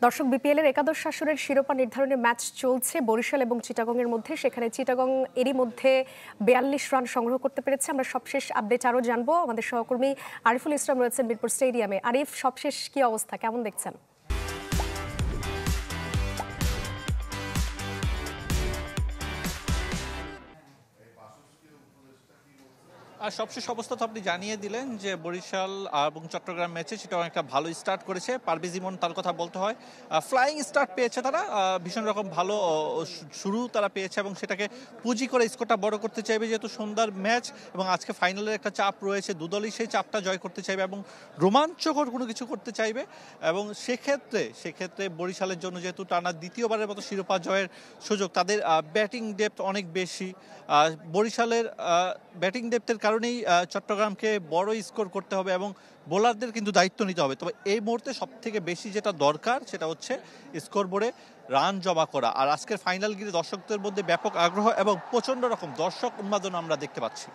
দর্শক, বিপিএল এর একাদশ আসরের শিরোপা নির্ধারণের ম্যাচ চলছে বরিশাল এবং চিটাগং এর মধ্যে। সেখানে চিটাগং এরই মধ্যে 42 রান সংগ্রহ করতে পেরেছে। আমরা সবশেষ আপডেট আরও জানবো। আমাদের সহকর্মী আরিফুল ইসলাম রয়েছেন মিরপুর স্টেডিয়ামে। আরিফ, সবশেষ কি অবস্থা, কেমন দেখছেন? আর সবশেষ অবস্থা তো আপনি জানিয়ে দিলেন যে বরিশাল এবং চট্টগ্রাম ম্যাচে সেটাও একটা ভালো স্টার্ট করেছে। পারভেজ ইমন তার কথা বলতে হয়, ফ্লাইং স্টার্ট পেয়েছে তারা, ভীষণ রকম ভালো শুরু তারা পেয়েছে এবং সেটাকে পুঁজি করে স্কোরটা বড় করতে চাইবে, যেহেতু সুন্দর ম্যাচ এবং আজকে ফাইনালের একটা চাপ রয়েছে। দুদলই সেই চাপটা জয় করতে চাইবে এবং রোমাঞ্চকর কোনো কিছু করতে চাইবে। এবং সেক্ষেত্রে বরিশালের জন্য যেহেতু টানা দ্বিতীয়বারের মতো শিরোপা জয়ের সুযোগ, তাদের ব্যাটিং ডেপথ অনেক বেশি। বরিশালের ব্যাটিং ডেপথের কারণেই চট্টগ্রামকে বড় স্কোর করতে হবে এবং বোলারদের কিন্তু দায়িত্ব নিতে হবে। তবে এই মুহূর্তে সব থেকে বেশি যেটা দরকার সেটা হচ্ছে স্কোর বোর্ডে রান জমা করা। আর আজকের ফাইনাল গিয়ে দর্শকদের মধ্যে ব্যাপক আগ্রহ এবং প্রচণ্ড রকম দর্শক উন্মাদনা আমরা দেখতে পাচ্ছি।